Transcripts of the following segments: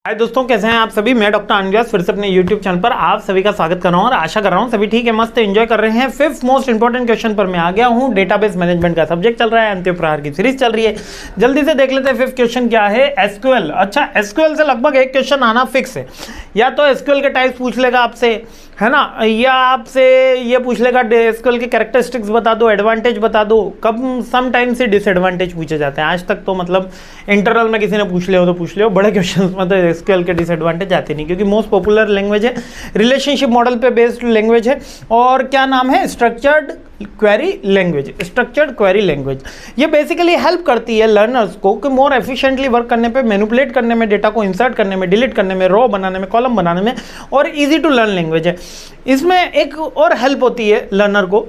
हाय दोस्तों, कैसे हैं आप सभी। मैं डॉक्टर अनव्यास फिर से अपने YouTube चैनल पर आप सभी का स्वागत कर रहा हूं और आशा कर रहा हूं सभी ठीक है, मस्त एंजॉय कर रहे हैं। फिफ्थ मोस्ट इंपॉर्टेंट क्वेश्चन पर मैं आ गया हूं। डेटाबेस मैनेजमेंट का सब्जेक्ट चल रहा है, अंतिम प्रहार की सीरीज चल रही है। जल्दी से देख लेते हैं फिफ्थ क्वेश्चन क्या है। एसक्यूएल। अच्छा, एसक्यूएल से लगभग एक क्वेश्चन आना फिक्स है। या तो एसक्यूएल के टाइप्स पूछ लेगा आपसे, है ना, या आपसे ये पूछ लेगा एसक्यूएल के कैरेक्टरिस्टिक्स बता दो, एडवांटेज बता दो। कब समटाइम से डिसएडवांटेज पूछे जाते हैं। आज तक तो मतलब इंटरनल में किसी ने पूछ लिया हो तो पूछ लिया हो, बड़े क्वेश्चंस में तो एसक्यूएल के डिसएडवांटेज आते नहीं, क्योंकि मोस्ट पॉपुलर लैंग्वेज है, रिलेशनशिप मॉडल पे बेस्ड लैंग्वेज है। और क्या नाम है, structured query language. Structured query language ये बेसिकली हेल्प करती है लर्नर्स को कि मोर एफिशिएंटली वर्क करने पे, मैनिपुलेट करने में, डेटा को इंसर्ट करने में, डिलीट करने में, रो बनाने में, कॉलम बनाने में, और इजी टू लर्न लैंग्वेज है। इसमें एक और हेल्प होती है लर्नर को,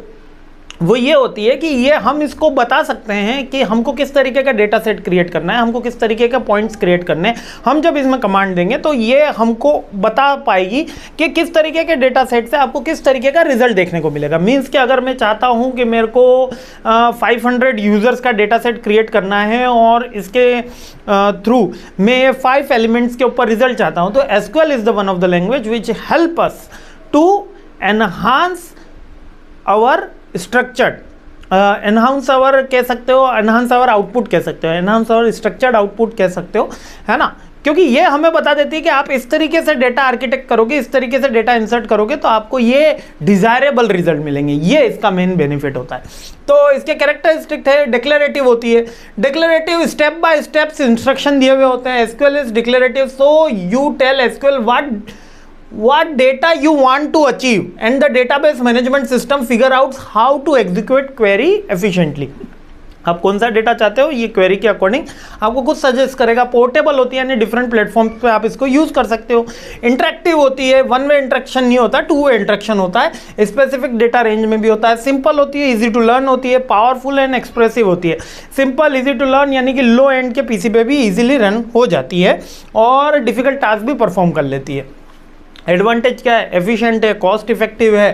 वो ये होती है कि ये हम इसको बता सकते हैं कि हमको किस तरीके का डेटा सेट क्रिएट करना है, हमको किस तरीके का पॉइंट्स क्रिएट करने हैं। हम जब इसमें कमांड देंगे तो ये हमको बता पाएगी कि किस तरीके के डेटा सेट से आपको किस तरीके का रिजल्ट देखने को मिलेगा। मीन्स कि अगर मैं चाहता हूं कि मेरे को 500 यूजर्स का डेटा सेट क्रिएट करना है और इसके थ्रू मैं 5 एलिमेंट्स के ऊपर रिजल्ट चाहता हूं, तो SQL is the one of the language which help us to enhance our structured, enhance our कह सकते हो, एनहांस आवर आउटपुट कह सकते हो, एनहांस आवर स्ट्रक्चर्ड आउटपुट कह सकते हो, है ना। क्योंकि ये हमें बता देती है कि आप इस तरीके से डेटा आर्किटेक्ट करोगे, इस तरीके से डेटा इंसर्ट करोगे तो आपको ये डिजायरेबल रिजल्ट मिलेंगे। ये इसका मेन बेनिफिट होता है। तो इसके कैरेक्टरिस्टिक है, डिक्लेरेटिव होती है। Declarative step by steps instruction दिए हुए होते हैं। SQL is declarative, so you tell SQL what data you want to achieve and the database management system figure out how to execute query efficiently। आप कौन सा data चाहते हो, ये क्वेरी के अकॉर्डिंग आपको कुछ सजेस्ट करेगा। पोर्टेबल होती है, यानी डिफरेंट प्लेटफॉर्म पे आप इसको यूज कर सकते हो। इंटरेक्टिव होती है, वन वे इंटरेक्शन नहीं होता, टू वे इंटरेक्शन होता है। स्पेसिफिक डेटा रेंज में भी होता है। सिंपल होती है, इजी टू लर्न होती है, पावरफुल एंड एक्सप्रेसिव होती है। सिंपल, इजी टू लर्न यानी कि लो एंड के पीसी पे भी इजीली रन हो जाती है और डिफिकल्ट टास्क भी परफॉर्म कर लेती है। एडवांटेज क्या है, एफिशिएंट है, कॉस्ट इफेक्टिव है,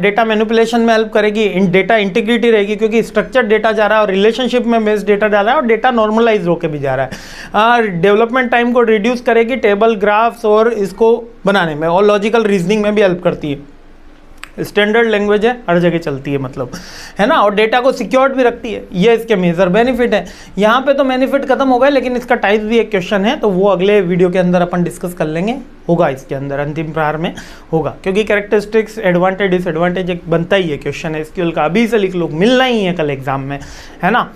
डेटा मैनिपुलेशन में हेल्प करेगी, इन डेटा इंटीग्रिटी रहेगी क्योंकि स्ट्रक्चर्ड डेटा जा रहा है और रिलेशनशिप में बेस्ड डेटा जा रहा है और डेटा नॉर्मलाइज होकर भी जा रहा है। डेवलपमेंट टाइम को रिड्यूस करेगी टेबल, ग्राफ्स और इसको बनाने में, और लॉजिकल रीजनिंग में भी हेल्प करती है। स्टैंडर्ड लैंग्वेज है, हर जगह चलती है मतलब, है ना, और डेटा को सिक्योर्ड भी रखती है। ये इसके मेजर बेनिफिट है। यहाँ पे तो बेनिफिट खत्म हो गए, लेकिन इसका टाइप भी एक क्वेश्चन है, तो वो अगले वीडियो के अंदर अपन डिस्कस कर लेंगे। होगा इसके अंदर, अंतिम प्रहार में होगा, क्योंकि कैरेक्टरिस्टिक्स, एडवांटेज, डिसएडवांटेज एक बनता ही है क्वेश्चन है एसक्यूएल का। अभी से लिख लो, मिलना ही है कल एग्जाम में, है ना।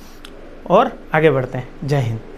और आगे बढ़ते हैं। जय हिंद।